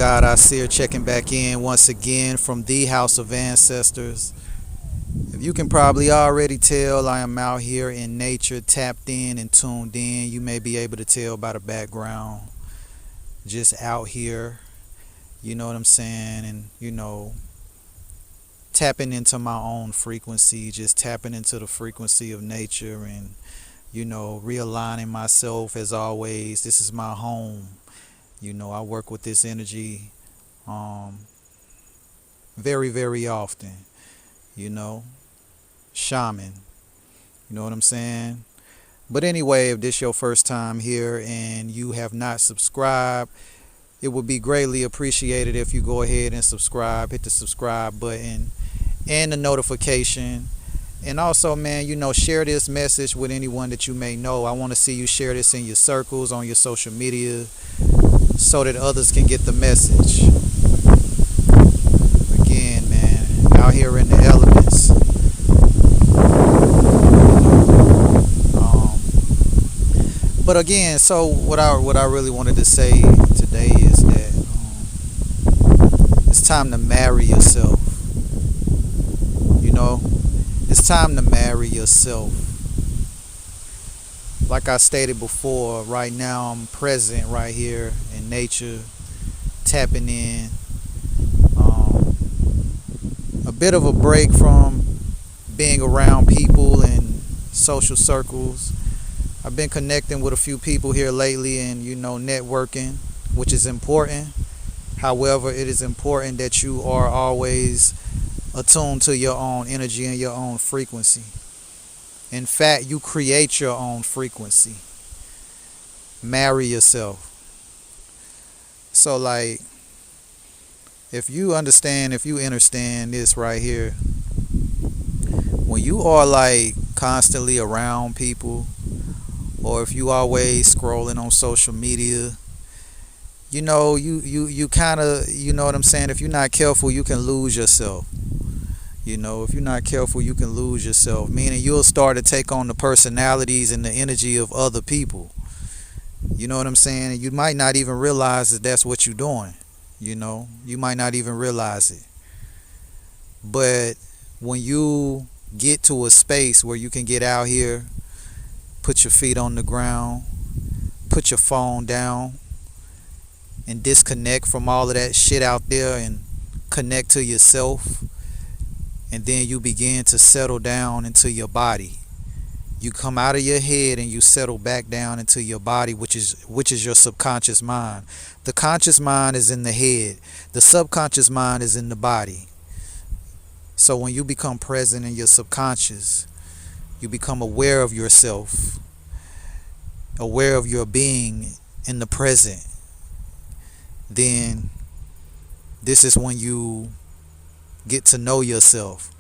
God, I see her checking back in once again from the House of Ancestors. If you can probably already tell, I am out here in nature, tapped in and tuned in. You may be able to tell by the background. Just out here, you know what I'm saying? And, tapping into my own frequency, just tapping into the frequency of nature and, realigning myself as always. This is my home. I work with this energy very, very often. Shaman. You know what I'm saying? But anyway, if this is your first time here and you have not subscribed, it would be greatly appreciated if you go ahead and subscribe. Hit the subscribe button and the notification. And also, man, share this message with anyone that you may know. I want to see you share this in your circles, on your social media, so that others can get the message. Again, man, out here in the elements. But again, so what I really wanted to say today is that it's time to marry yourself. It's time to marry yourself. Like I stated before, right now I'm present right here in nature, tapping in. A bit of a break from being around people and social circles. I've been connecting with a few people here lately and, networking, which is important. However, it is important that you are always attuned to your own energy and your own frequency. In fact, you create your own frequency. Marry yourself. So, if you understand this right here, when you are constantly around people, or if you always scrolling on social media, you kind of, what I'm saying, if you're not careful, you can lose yourself. If you're not careful, you can lose yourself, meaning you'll start to take on the personalities and the energy of other people. You know what I'm saying? And you might not even realize that that's what you're doing. You might not even realize it. But when you get to a space where you can get out here, put your feet on the ground, put your phone down, and disconnect from all of that shit out there and connect to yourself, and then you begin to settle down into your body. You come out of your head and you settle back down into your body, which is your subconscious mind. The conscious mind is in the head. The subconscious mind is in the body. So when you become present in your subconscious, you become aware of yourself, aware of your being in the present. Then this is when you get to know yourself.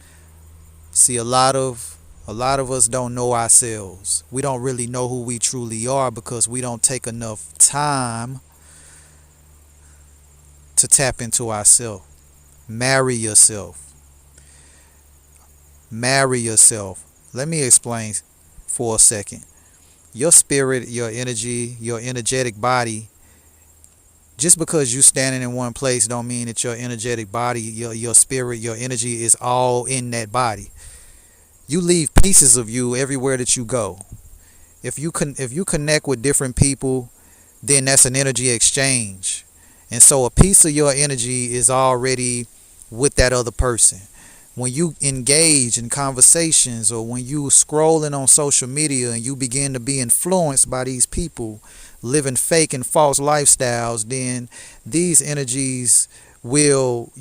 See, a lot of us don't know ourselves. We don't really know who we truly are because we don't take enough time to tap into ourselves. Marry yourself. Marry yourself. Let me explain for a second. Your spirit, your energy, your energetic body, just because you standing in one place don't mean that your energetic body, your spirit, your energy is all in that body. You leave pieces of you everywhere that you go. If you connect with different people, then that's an energy exchange. And so a piece of your energy is already with that other person. When you engage in conversations or when you scrolling on social media and you begin to be influenced by these people living fake and false lifestyles, then these energies will,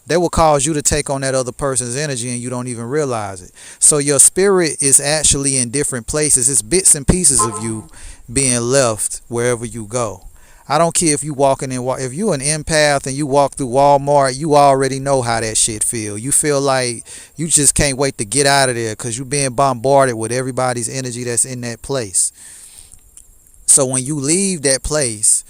they will cause you to take on that other person's energy and you don't even realize it. So your spirit is actually in different places. It's bits and pieces of you being left wherever you go. I don't care if you if you an empath and you walk through Walmart, you already know how that shit feel. You feel like you just can't wait to get out of there because you're being bombarded with everybody's energy that's in that place. So when you leave that place,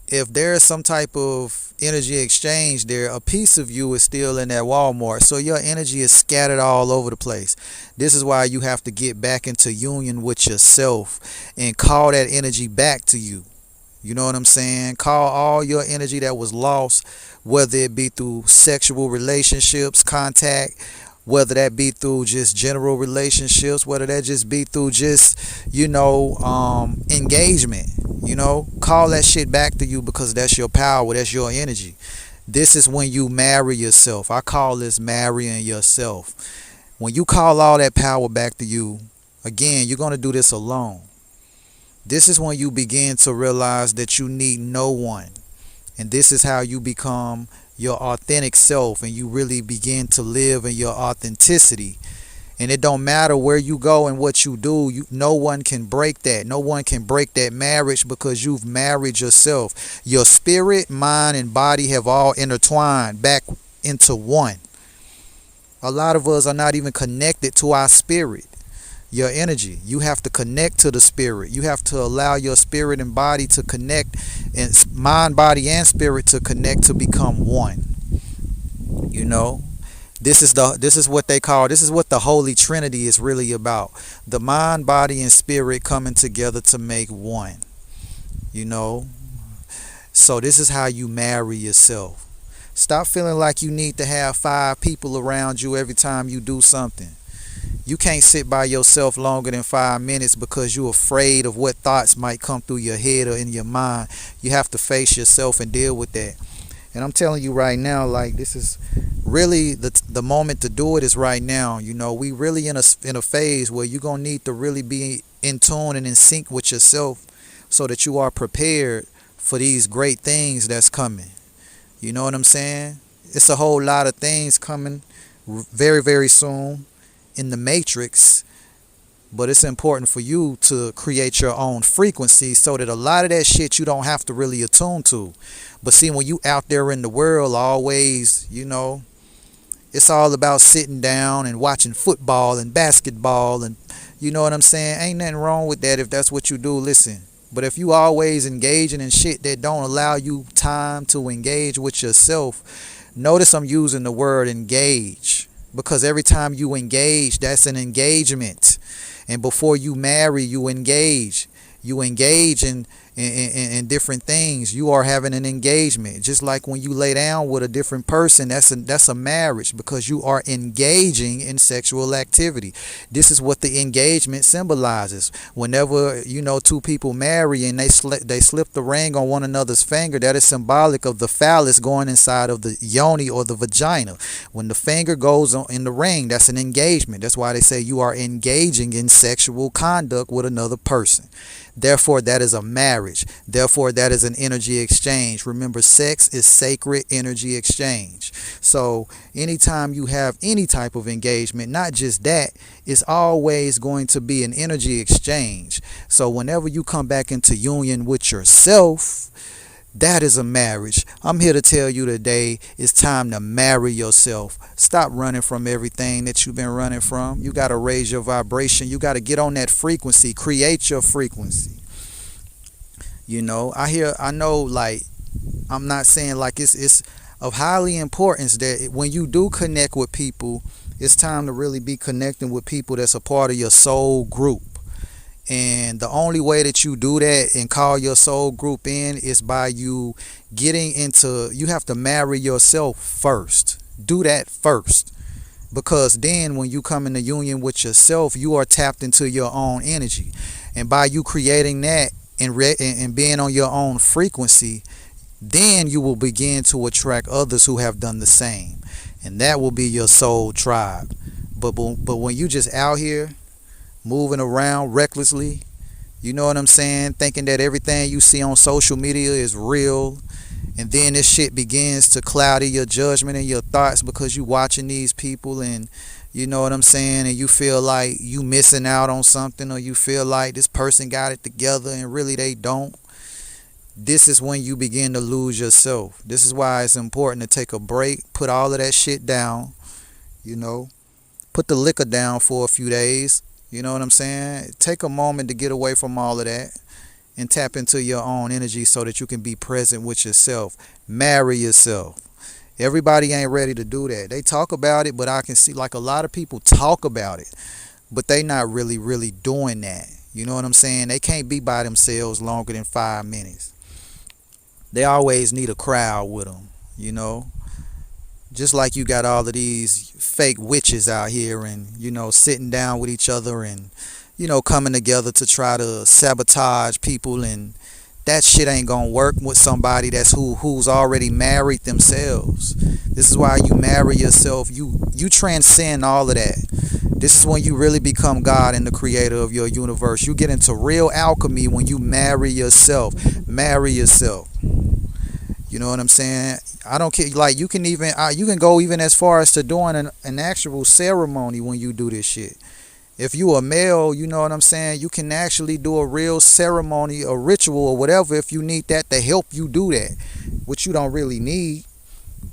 if there's some type of energy exchange there, a piece of you is still in that Walmart. So your energy is scattered all over the place. This is why you have to get back into union with yourself and call that energy back to you. You know what I'm saying? Call all your energy that was lost, whether it be through sexual relationships, contact, whether that be through just general relationships, whether that just be through just, engagement. Call that shit back to you because that's your power, that's your energy. This is when you marry yourself. I call this marrying yourself. When you call all that power back to you, again, you're going to do this alone. This is when you begin to realize that you need no one. And this is how you become your authentic self and you really begin to live in your authenticity. And it don't matter where you go and what you do, no one can break that. No one can break that marriage because you've married yourself. Your spirit, mind, and body have all intertwined back into one. A lot of us are not even connected to our spirit. Your energy, you have to connect to the spirit. You have to allow your spirit and body to connect, and mind, body, and spirit to connect to become one. You know, this is what the Holy Trinity is really about. The mind, body, and spirit coming together to make one. You know, so this is how you marry yourself. Stop feeling like you need to have 5 people around you every time you do something. You can't sit by yourself longer than 5 minutes because you're afraid of what thoughts might come through your head or in your mind. You have to face yourself and deal with that. And I'm telling you right now, like, this is really the moment to do it is right now. We really in a phase where you're gonna need to really be in tune and in sync with yourself so that you are prepared for these great things that's coming. You know what I'm saying? It's a whole lot of things coming very, very soon in the matrix, but it's important for you to create your own frequency so that a lot of that shit you don't have to really attune to. But see, when you out there in the world, always, it's all about sitting down and watching football and basketball, and you know what I'm saying? Ain't nothing wrong with that if that's what you do. Listen, but if you always engaging in shit that don't allow you time to engage with yourself, notice I'm using the word engage, because every time you engage, that's an engagement. And before you marry, you engage. You engage in different things. You are having an engagement. Just like when you lay down with a different person, that's a marriage, because you are engaging in sexual activity. This is what the engagement symbolizes. Whenever 2 people marry and they slip the ring on one another's finger, that is symbolic of the phallus going inside of the yoni or the vagina. When the finger goes in the ring, that's an engagement. That's why they say you are engaging in sexual conduct with another person. Therefore, that is a marriage. Therefore, that is an energy exchange. Remember, sex is sacred energy exchange. So anytime you have any type of engagement, not just that, it's always going to be an energy exchange. So whenever you come back into union with yourself, that is a marriage. I'm here to tell you today, it's time to marry yourself. Stop running from everything that you've been running from. You got to raise your vibration. You got to get on that frequency. Create your frequency. I know, like, I'm not saying like it's of highly importance that when you do connect with people, it's time to really be connecting with people that's a part of your soul group. And the only way that you do that and call your soul group in is by you have to marry yourself first. Do that first. Because then when you come into union with yourself, you are tapped into your own energy. And by you creating that and being on your own frequency, then you will begin to attract others who have done the same. And that will be your soul tribe. But when you just out here moving around recklessly, you know what I'm saying, thinking that everything you see on social media is real, and then this shit begins to cloud your judgment and your thoughts because you watching these people, and you know what I'm saying, and you feel like you missing out on something, or you feel like this person got it together and really they don't. This is when you begin to lose yourself. This is why it's important to take a break, put all of that shit down, put the liquor down for a few days. You know what I'm saying? Take a moment to get away from all of that and tap into your own energy so that you can be present with yourself. Marry yourself. Everybody ain't ready to do that. They talk about it, but I can see like a lot of people talk about it, but they not really, really doing that. You know what I'm saying? They can't be by themselves longer than 5 minutes. They always need a crowd with them, you know. Just like you got all of these fake witches out here and, sitting down with each other and, coming together to try to sabotage people, and that shit ain't gonna work with somebody who's already married themselves. This is why you marry yourself. You transcend all of that. This is when you really become God and the creator of your universe. You get into real alchemy when you marry yourself. Marry yourself. You know what I'm saying? I don't care. Like you can go even as far as to doing an actual ceremony when you do this shit. If you a male, you know what I'm saying, you can actually do a real ceremony, a ritual or whatever if you need that to help you do that, which you don't really need.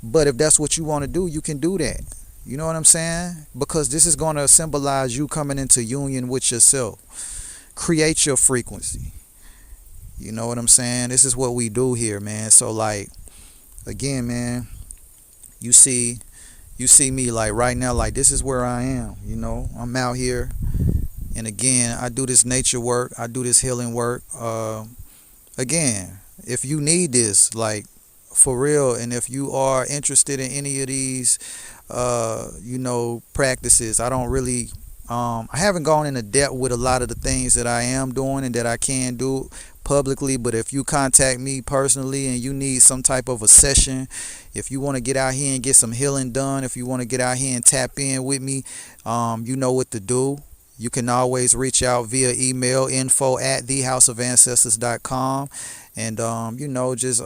But if that's what you want to do, you can do that. You know what I'm saying? Because this is going to symbolize you coming into union with yourself. Create your frequency. You know what I'm saying? This is what we do here, man. So like, again, man, you see me like right now, like this is where I am. I'm out here, and again, I do this nature work, I do this healing work. Again, if you need this, like for real, and if you are interested in any of these practices, I don't really I haven't gone into depth with a lot of the things that I am doing and that I can do publicly. But if you contact me personally and you need some type of a session, if you want to get out here and get some healing done, if you want to get out here and tap in with me, you know what to do. You can always reach out via email, info@thehouseofancestors.com, and just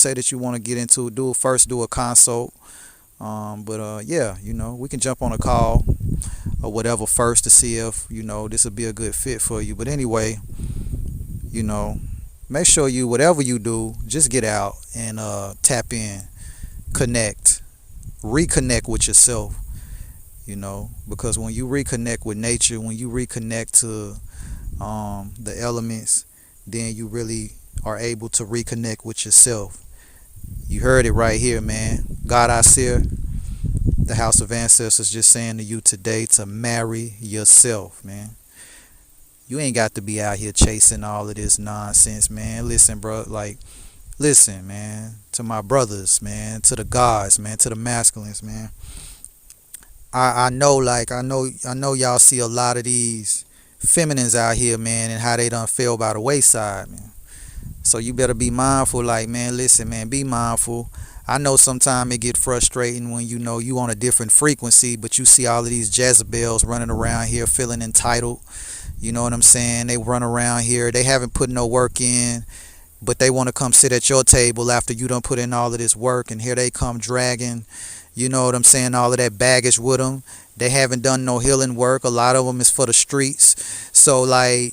say that you want to get into do a consult. Yeah, we can jump on a call or whatever first to see if this will be a good fit for you. But anyway, make sure you, whatever you do, just get out and tap in, connect, reconnect with yourself. Because when you reconnect with nature, when you reconnect to the elements, then you really are able to reconnect with yourself. You heard it right here, man. God I Seer, the House of Ancestors, just saying to you today to marry yourself, man. You ain't got to be out here chasing all of this nonsense, man. Listen, bro, listen, man, to my brothers, man, to the gods, man, to the masculines, man. I know y'all see a lot of these feminines out here, man, and how they done fell by the wayside, man. So you better be mindful, man, listen, man, be mindful. I know sometimes it get frustrating when you on a different frequency, but you see all of these Jezebels running around here feeling entitled. You know what I'm saying? They run around here, they haven't put no work in, but they want to come sit at your table after you done put in all of this work, and here they come dragging, you know what I'm saying, all of that baggage with them. They haven't done no healing work. A lot of them is for the streets. So I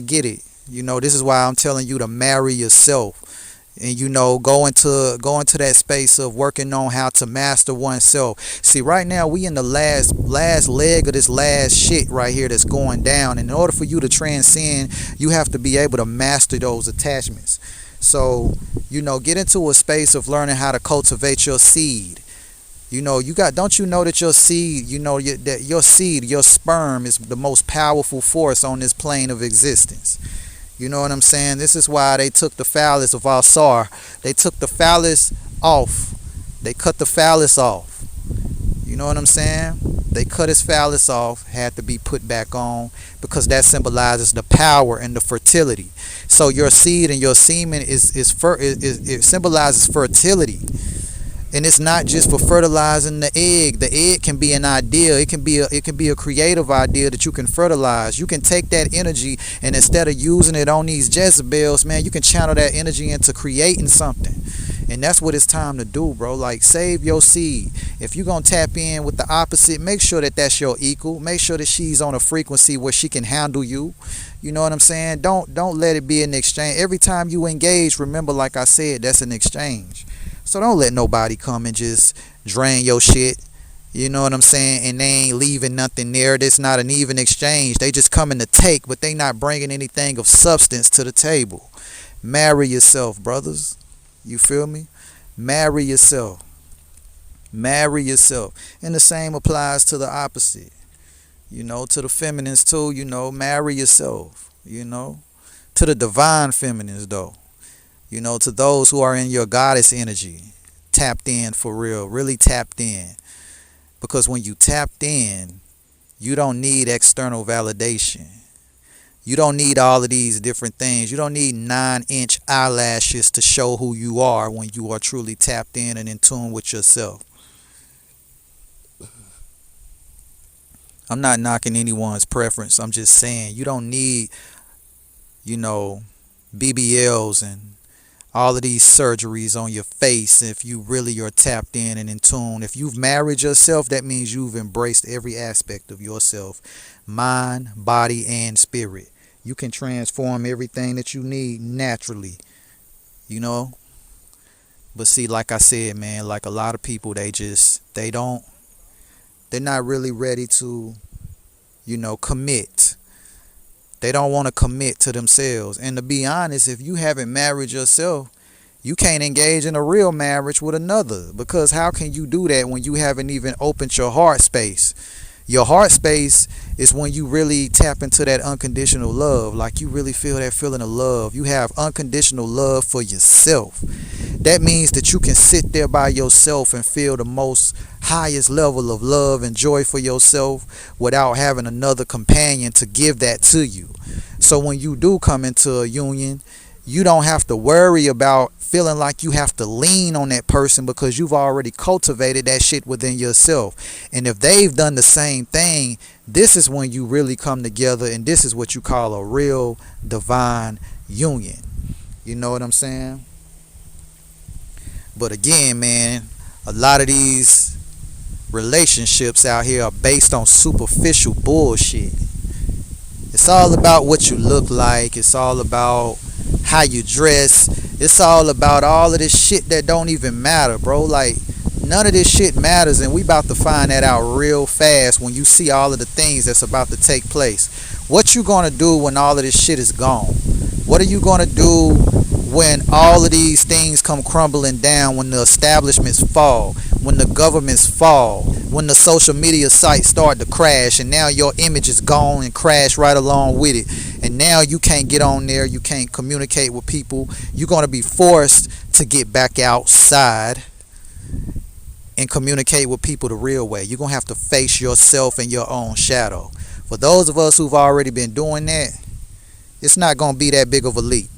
get it. This is why I'm telling you to marry yourself, and go into that space of working on how to master oneself. See, right now we in the last leg of this last shit right here that's going down, and in order for you to transcend, you have to be able to master those attachments. So get into a space of learning how to cultivate your seed. Don't you know that your seed, that your seed, your sperm is the most powerful force on this plane of existence. You know what I'm saying? This is why they took the phallus of our soar. They took the phallus off. They cut the phallus off. You know what I'm saying? They cut his phallus off, had to be put back on, because that symbolizes the power and the fertility. So your seed and your semen it symbolizes fertility. And it's not just for fertilizing the egg. The egg can be an idea. It can be a creative idea that you can fertilize. You can take that energy, and instead of using it on these Jezebels, man, you can channel that energy into creating something. And that's what it's time to do, bro. Save your seed. If you're going to tap in with the opposite, make sure that that's your equal. Make sure that she's on a frequency where she can handle you. You know what I'm saying? Don't let it be an exchange. Every time you engage, remember, like I said, that's an exchange. So don't let nobody come and just drain your shit. You know what I'm saying? And they ain't leaving nothing there. That's not an even exchange. They just coming to take, but they not bringing anything of substance to the table. Marry yourself, brothers. You feel me? Marry yourself. Marry yourself. And the same applies to the opposite. To the feminines too, marry yourself. To the divine feminines though. To those who are in your goddess energy, tapped in for real, really tapped in. Because when you tapped in, you don't need external validation. You don't need all of these different things. You don't need 9-inch eyelashes to show who you are when you are truly tapped in and in tune with yourself. I'm not knocking anyone's preference. I'm just saying you don't need, BBLs and all of these surgeries on your face if you really are tapped in and in tune. If you've married yourself, that means you've embraced every aspect of yourself, mind, body, and spirit. You can transform everything that you need naturally, you know. But see, like I said, man, like a lot of people, they're not really ready to, commit. They don't want to commit to themselves. And to be honest, if you haven't married yourself, you can't engage in a real marriage with another. Because how can you do that when you haven't even opened your heart space? Your heart space is when you really tap into that unconditional love. Like you really feel that feeling of love. You have unconditional love for yourself. That means that you can sit there by yourself and feel the most highest level of love and joy for yourself without having another companion to give that to you. So when you do come into a union, you don't have to worry about feeling like you have to lean on that person because you've already cultivated that shit within yourself. And if they've done the same thing, this is when you really come together, and this is what you call a real divine union. You know what I'm saying? But again, man, a lot of these relationships out here are based on superficial bullshit. It's all about what you look like. It's all about how you dress. It's all about all of this shit that don't even matter, bro. Like, none of this shit matters, and we about to find that out real fast when you see all of the things that's about to take place. What you gonna do when all of this shit is gone? What are you gonna do when all of these things come crumbling down, when the establishments fall, when the governments fall, when the social media sites start to crash, and now your image is gone and crash right along with it, and now you can't get on there, you can't communicate with people. You're going to be forced to get back outside and communicate with people the real way. You're going to have to face yourself and your own shadow. For those of us who've already been doing that, it's not going to be that big of a leap.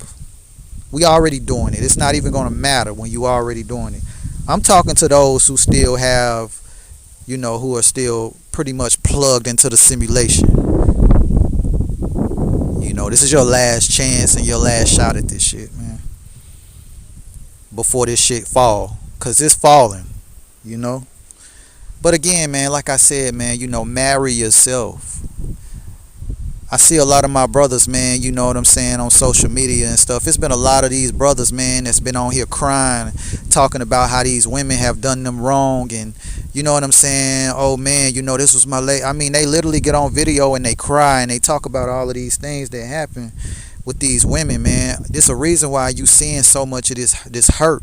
We already doing it. It's not even going to matter when you already doing it. I'm talking to those who still have, who are still pretty much plugged into the simulation. This is your last chance and your last shot at this shit, man. Before this shit fall. Because it's falling, But again, man, like I said, man, marry yourself. I see a lot of my brothers, man, you know what I'm saying, on social media and stuff. It's been a lot of these brothers, man, that's been on here crying, talking about how these women have done them wrong, and you know what I'm saying, oh man, this was my late. I mean, they literally get on video and they cry and they talk about all of these things that happen with these women, man. This is a reason why you seeing so much of this hurt.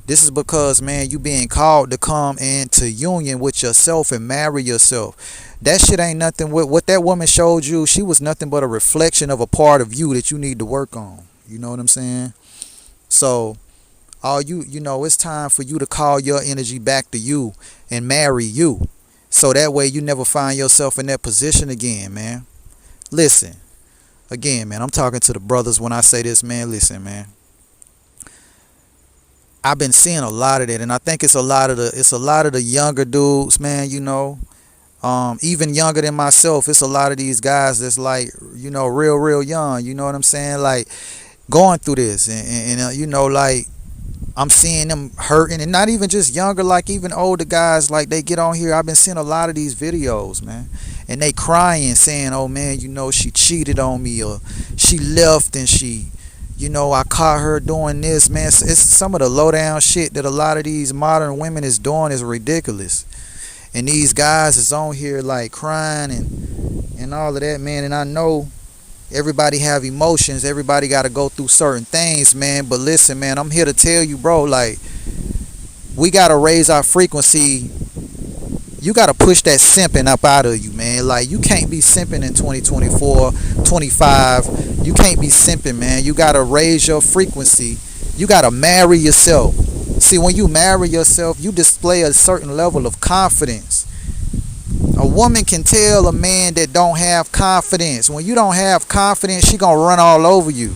This is because, man, you being called to come into union with yourself and marry yourself. That shit ain't nothing. What that woman showed you, she was nothing but a reflection of a part of you that you need to work on. You know what I'm saying? So, it's time for you to call your energy back to you and marry you. So that way you never find yourself in that position again, man. Listen, again, man, I'm talking to the brothers when I say this, man. Listen, man. I've been seeing a lot of that, and I think it's a lot of the younger dudes, man, even younger than myself. It's a lot of these guys that's like, real young, you know what I'm saying? Like going through this and like I'm seeing them hurting, and not even just younger, like even older guys, like they get on here. I've been seeing a lot of these videos, man, and they crying saying, oh man, she cheated on me, or she left and she, I caught her doing this, man. It's some of the low down shit that a lot of these modern women is doing is ridiculous. And these guys is on here like crying and all of that, man. And I know everybody have emotions. Everybody got to go through certain things, man. But listen, man, I'm here to tell you, bro, like we got to raise our frequency. You got to push that simping up out of you, man. Like you can't be simping in 2024, 25. You can't be simping, man. You got to raise your frequency You gotta marry yourself. See, when you marry yourself, you display a certain level of confidence. A woman can tell a man that don't have confidence. When you don't have confidence, she gonna run all over you.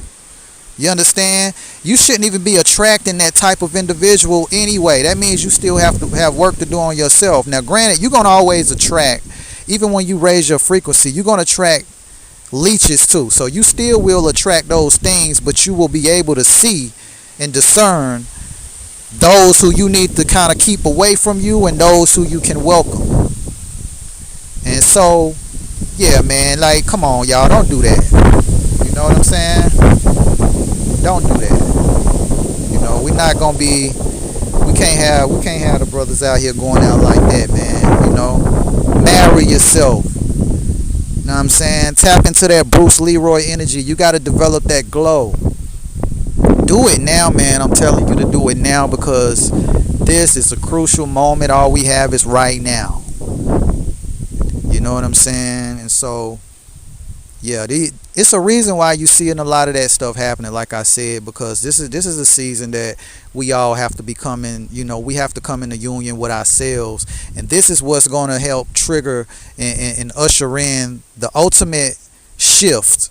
You understand? You shouldn't even be attracting that type of individual anyway. That means you still have to have work to do on yourself. Now, granted, you're gonna always attract, even when you raise your frequency, you're gonna attract leeches too. So you still will attract those things, but you will be able to see and discern those who you need to kind of keep away from you and those who you can welcome. And so, yeah, man, like, come on, y'all, don't do that. You know what I'm saying? Don't do that. You know, we're not gonna be. We can't have the brothers out here going out like that, man. You know, marry yourself. You know what I'm saying? Tap into that Bruce Leroy energy. You got to develop that glow. Do it now, man. I'm telling you to do it now, because this is a crucial moment. All we have is right now. You know what I'm saying? And so, yeah, it's a reason why you seeing a lot of that stuff happening, like I said, because this is a season that we all have to be coming, you know, we have to come into union with ourselves. And this is what's going to help trigger and usher in the ultimate shift.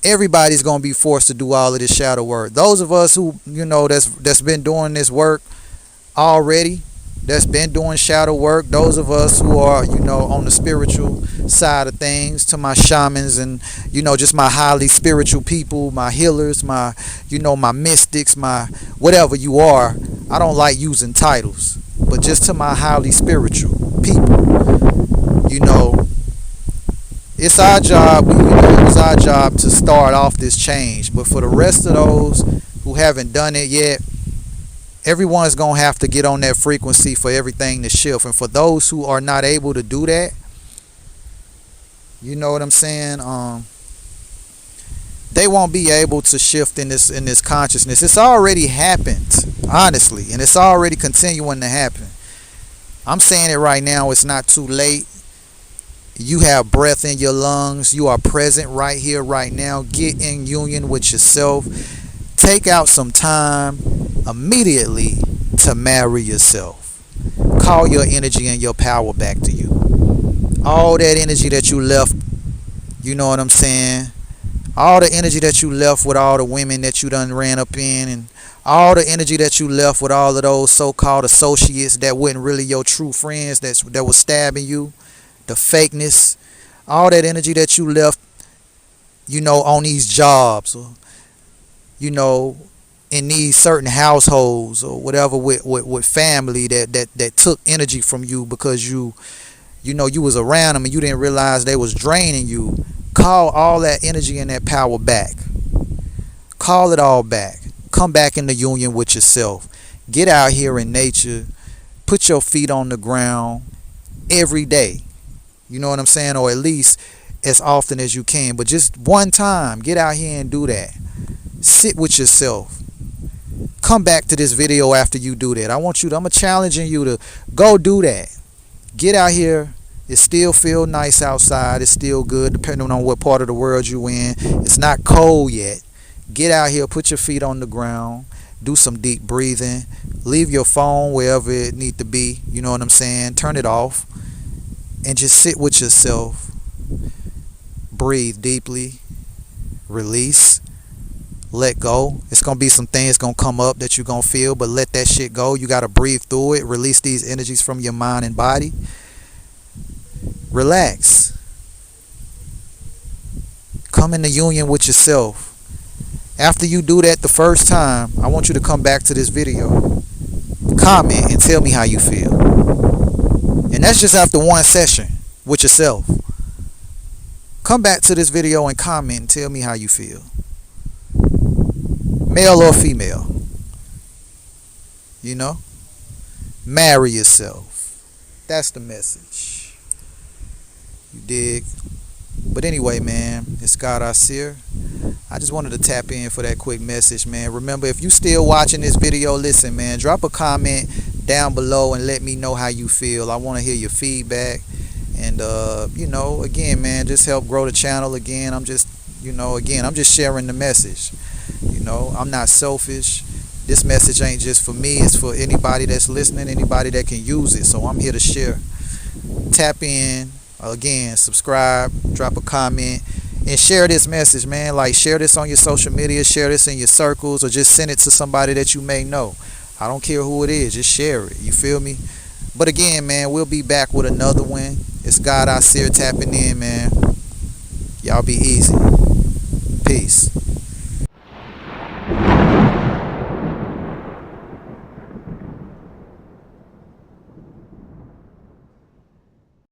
Everybody's going to be forced to do all of this shadow work. Those of us who, you know, that's been doing this work already, that's been doing shadow work, those of us who are, you know, on the spiritual side of things, to my shamans and, you know, just my highly spiritual people, my healers, my, you know, my mystics, my whatever you are. I don't like using titles, but just to my highly spiritual people, you know, it's our job, you know, it's our job to start off this change. But for the rest of those who haven't done it yet, everyone's going to have to get on that frequency for everything to shift. And for those who are not able to do that, you know what I'm saying? They won't be able to shift in this consciousness. It's already happened, honestly, and it's already continuing to happen. I'm saying it right now. It's not too late. You have breath in your lungs. You are present right here, right now. Get in union with yourself. Take out some time immediately to marry yourself. Call your energy and your power back to you. All that energy that you left, you know what I'm saying? All the energy that you left with all the women that you done ran up in, and all the energy that you left with all of those so-called associates that weren't really your true friends, that was stabbing you, the fakeness, all that energy that you left, you know, on these jobs, or, you know, in these certain households or whatever, with family that took energy from you because you know you was around them and you didn't realize they was draining you. Call all that energy and that power back. Call it all back. Come back into union with yourself. Get out here in nature. Put your feet on the ground every day. You know what I'm saying? Or at least as often as you can. But just one time, get out here and do that. Sit with yourself. Come back to this video after you do that. I'm challenging you to go do that. Get out here. It still feel nice outside. It's still good depending on what part of the world you in. It's not cold yet. Get out here. Put your feet on the ground. Do some deep breathing. Leave your phone wherever it need to be. You know what I'm saying? Turn it off. And just sit with yourself. Breathe deeply. Release. Let go. It's going to be some things going to come up that you're going to feel, but let that shit go. You got to breathe through it. Release these energies from your mind and body. Relax. Come into union with yourself. After you do that the first time, I want you to come back to this video. Comment and tell me how you feel. And that's just after one session with yourself. Come back to this video and comment and tell me how you feel. Male or female. You know? Marry yourself. That's the message. You dig? But anyway, man, it's God Asir. I just wanted to tap in for that quick message, man. Remember, if you still watching this video, listen, man, drop a comment down below and let me know how you feel. I want to hear your feedback. And, you know, again, man, just help grow the channel. Again, I'm just sharing the message. You know, I'm not selfish. This message ain't just for me, it's for anybody that's listening, anybody that can use it. So I'm here to share. Tap in, again, subscribe, drop a comment, and share this message, man. Like, share this on your social media, share this in your circles, or just send it to somebody that you may know. I don't care who it is, just share it. You feel me? But again, man, we'll be back with another one. It's God I see tapping in, man. Y'all be easy. Peace.